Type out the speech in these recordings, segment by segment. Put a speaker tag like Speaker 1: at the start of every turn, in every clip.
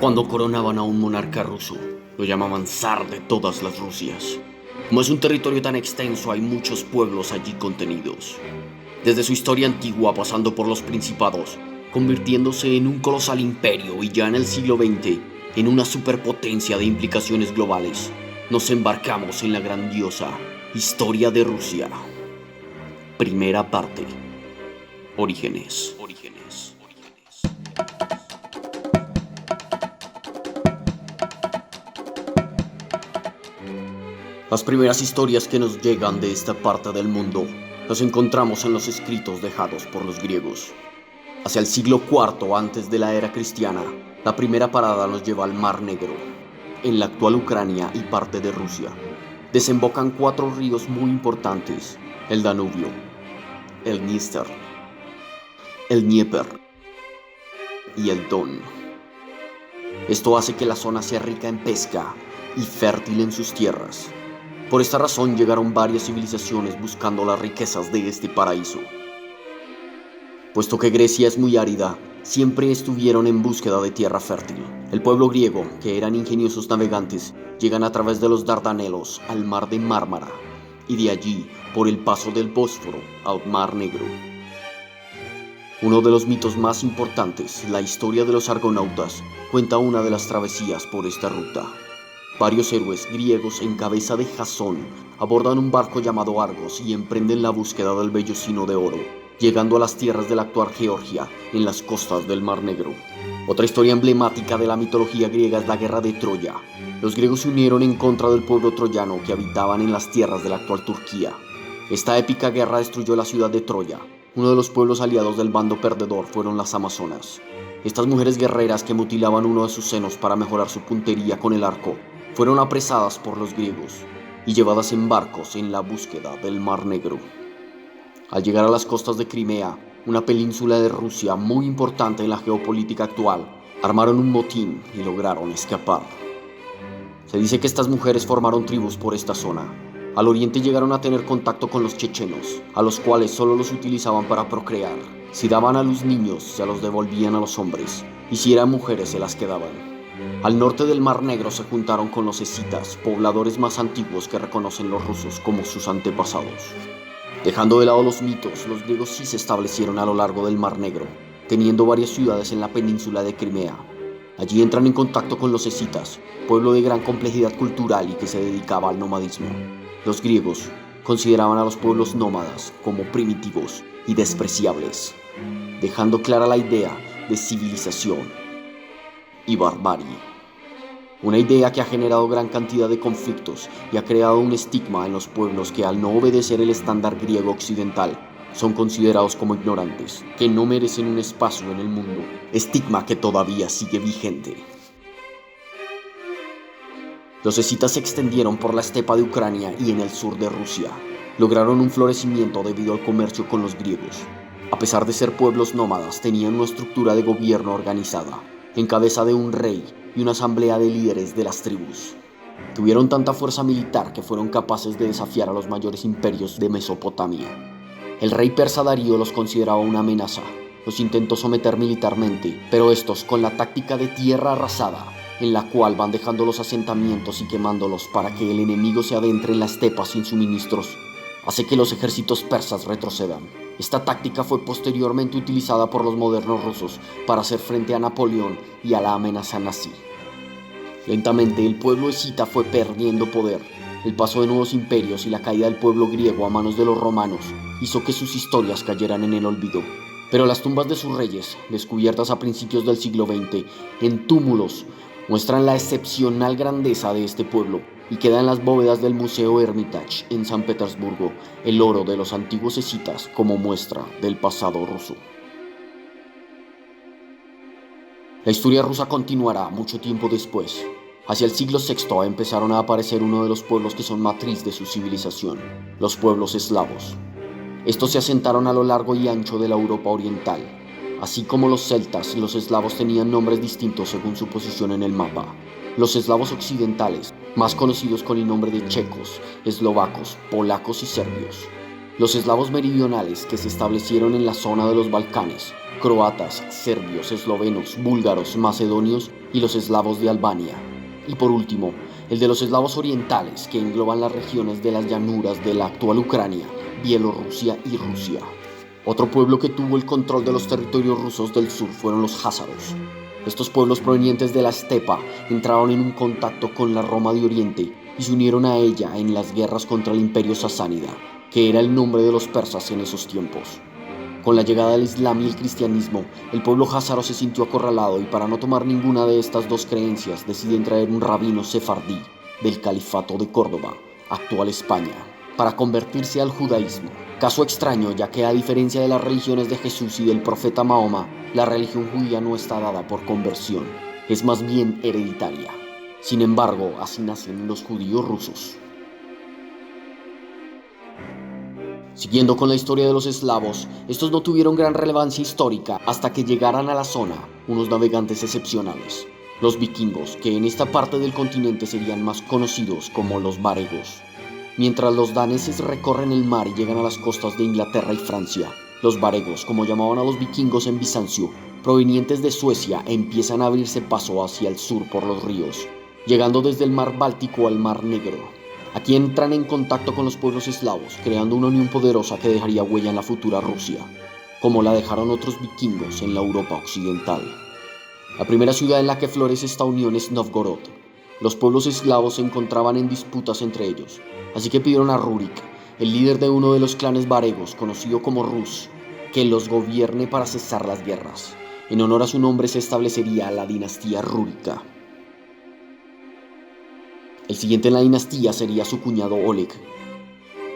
Speaker 1: Cuando coronaban a un monarca ruso, lo llamaban zar de todas las Rusias. Como es un territorio tan extenso, hay muchos pueblos allí contenidos. Desde su historia antigua, pasando por los principados, convirtiéndose en un colosal imperio y ya en el siglo XX, en una superpotencia de implicaciones globales, nos embarcamos en la grandiosa historia de Rusia. Primera parte. Orígenes. Las primeras historias que nos llegan de esta parte del mundo las encontramos en los escritos dejados por los griegos. Hacia el siglo IV antes de la era cristiana, la primera parada nos lleva al Mar Negro. En la actual Ucrania y parte de Rusia, desembocan 4 ríos muy importantes: el Danubio, el Dniester, el Dnieper y el Don. Esto hace que la zona sea rica en pesca y fértil en sus tierras. Por esta razón llegaron varias civilizaciones buscando las riquezas de este paraíso. Puesto que Grecia es muy árida, siempre estuvieron en búsqueda de tierra fértil. El pueblo griego, que eran ingeniosos navegantes, llegan a través de los Dardanelos al mar de Mármara y de allí, por el paso del Bósforo, al Mar Negro. Uno de los mitos más importantes, la historia de los argonautas, cuenta una de las travesías por esta ruta. Varios héroes griegos en cabeza de Jasón abordan un barco llamado Argos y emprenden la búsqueda del vellocino de oro, llegando a las tierras de la actual Georgia, en las costas del Mar Negro. Otra historia emblemática de la mitología griega es la guerra de Troya. Los griegos se unieron en contra del pueblo troyano que habitaban en las tierras de la actual Turquía. Esta épica guerra destruyó la ciudad de Troya. Uno de los pueblos aliados del bando perdedor fueron las amazonas. Estas mujeres guerreras que mutilaban uno de sus senos para mejorar su puntería con el arco fueron apresadas por los griegos y llevadas en barcos en la búsqueda del Mar Negro. Al llegar a las costas de Crimea, una península de Rusia muy importante en la geopolítica actual, armaron un motín y lograron escapar. Se dice que estas mujeres formaron tribus por esta zona. Al oriente llegaron a tener contacto con los chechenos, a los cuales solo los utilizaban para procrear. Si daban a luz niños, se los devolvían a los hombres, y si eran mujeres, se las quedaban. Al norte del Mar Negro se juntaron con los escitas, pobladores más antiguos que reconocen los rusos como sus antepasados. Dejando de lado los mitos, los griegos sí se establecieron a lo largo del Mar Negro, teniendo varias ciudades en la península de Crimea. Allí entran en contacto con los escitas, pueblo de gran complejidad cultural y que se dedicaba al nomadismo. Los griegos consideraban a los pueblos nómadas como primitivos y despreciables, dejando clara la idea de civilización y barbarie. Una idea que ha generado gran cantidad de conflictos y ha creado un estigma en los pueblos que, al no obedecer el estándar griego occidental, son considerados como ignorantes, que no merecen un espacio en el mundo, estigma que todavía sigue vigente. Los escitas se extendieron por la estepa de Ucrania y en el sur de Rusia. Lograron un florecimiento debido al comercio con los griegos. A pesar de ser pueblos nómadas, tenían una estructura de gobierno organizada, en cabeza de un rey y una asamblea de líderes de las tribus. Tuvieron tanta fuerza militar que fueron capaces de desafiar a los mayores imperios de Mesopotamia. El rey persa Darío los consideraba una amenaza. Los intentó someter militarmente, pero estos, con la táctica de tierra arrasada, en la cual van dejando los asentamientos y quemándolos para que el enemigo se adentre en la estepa sin suministros, hace que los ejércitos persas retrocedan. Esta táctica fue posteriormente utilizada por los modernos rusos para hacer frente a Napoleón y a la amenaza nazi. Lentamente el pueblo escita fue perdiendo poder. El paso de nuevos imperios y la caída del pueblo griego a manos de los romanos hizo que sus historias cayeran en el olvido. Pero las tumbas de sus reyes, descubiertas a principios del siglo XX en túmulos, muestran la excepcional grandeza de este pueblo y queda en las bóvedas del Museo Hermitage en San Petersburgo el oro de los antiguos escitas como muestra del pasado ruso. La historia rusa continuará mucho tiempo después. Hacia el siglo VI empezaron a aparecer uno de los pueblos que son matriz de su civilización, los pueblos eslavos. Estos se asentaron a lo largo y ancho de la Europa oriental. Así como los celtas, los eslavos tenían nombres distintos según su posición en el mapa. Los eslavos occidentales, más conocidos con el nombre de checos, eslovacos, polacos y serbios. Los eslavos meridionales que se establecieron en la zona de los Balcanes, croatas, serbios, eslovenos, búlgaros, macedonios y los eslavos de Albania. Y por último, el de los eslavos orientales que engloban las regiones de las llanuras de la actual Ucrania, Bielorrusia y Rusia. Otro pueblo que tuvo el control de los territorios rusos del sur fueron los házaros. Estos pueblos provenientes de la estepa entraron en un contacto con la Roma de Oriente y se unieron a ella en las guerras contra el imperio sasánida, que era el nombre de los persas en esos tiempos. Con la llegada del Islam y el cristianismo, el pueblo házaro se sintió acorralado y para no tomar ninguna de estas dos creencias deciden traer un rabino sefardí del califato de Córdoba, actual España, para convertirse al judaísmo. Caso extraño, ya que a diferencia de las religiones de Jesús y del profeta Mahoma, la religión judía no está dada por conversión, es más bien hereditaria. Sin embargo, así nacen los judíos rusos. Siguiendo con la historia de los eslavos, estos no tuvieron gran relevancia histórica hasta que llegaran a la zona unos navegantes excepcionales, los vikingos, que en esta parte del continente serían más conocidos como los varegos. Mientras los daneses recorren el mar y llegan a las costas de Inglaterra y Francia, los varegos, como llamaban a los vikingos en Bizancio, provenientes de Suecia, empiezan a abrirse paso hacia el sur por los ríos, llegando desde el mar Báltico al mar Negro. Aquí entran en contacto con los pueblos eslavos, creando una unión poderosa que dejaría huella en la futura Rusia, como la dejaron otros vikingos en la Europa occidental. La primera ciudad en la que florece esta unión es Novgorod. Los pueblos eslavos se encontraban en disputas entre ellos, así que pidieron a Rurik, el líder de uno de los clanes varegos, conocido como Rus, que los gobierne para cesar las guerras. En honor a su nombre se establecería la dinastía rúrica. El siguiente en la dinastía sería su cuñado Oleg,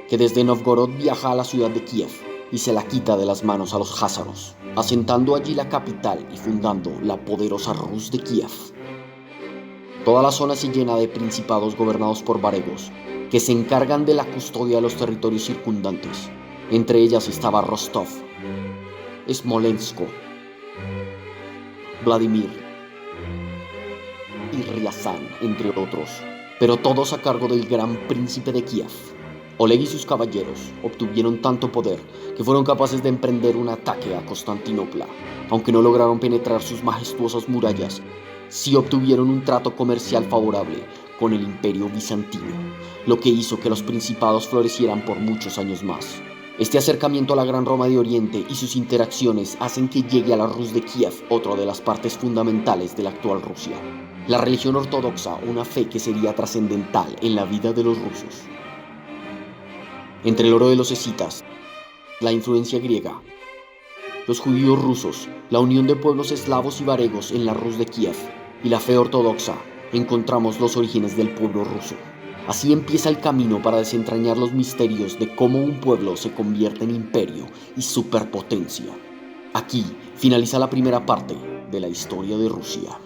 Speaker 1: que desde Novgorod viaja a la ciudad de Kiev y se la quita de las manos a los házaros, asentando allí la capital y fundando la poderosa Rus de Kiev. Toda la zona se llena de principados gobernados por varegos, que se encargan de la custodia de los territorios circundantes. Entre ellas estaba Rostov, Smolensk, Vladimir y Riazán, entre otros, pero todos a cargo del gran príncipe de Kiev. Oleg y sus caballeros obtuvieron tanto poder que fueron capaces de emprender un ataque a Constantinopla. Aunque no lograron penetrar sus majestuosas murallas, sí obtuvieron un trato comercial favorable con el imperio bizantino, lo que hizo que los principados florecieran por muchos años más. Este acercamiento a la Gran Roma de Oriente y sus interacciones hacen que llegue a la Rus de Kiev otra de las partes fundamentales de la actual Rusia, la religión ortodoxa, una fe que sería trascendental en la vida de los rusos. Entre el oro de los escitas, la influencia griega, los judíos rusos, la unión de pueblos eslavos y varegos en la Rus de Kiev y la fe ortodoxa, encontramos los orígenes del pueblo ruso. Así empieza el camino para desentrañar los misterios de cómo un pueblo se convierte en imperio y superpotencia. Aquí finaliza la primera parte de la historia de Rusia.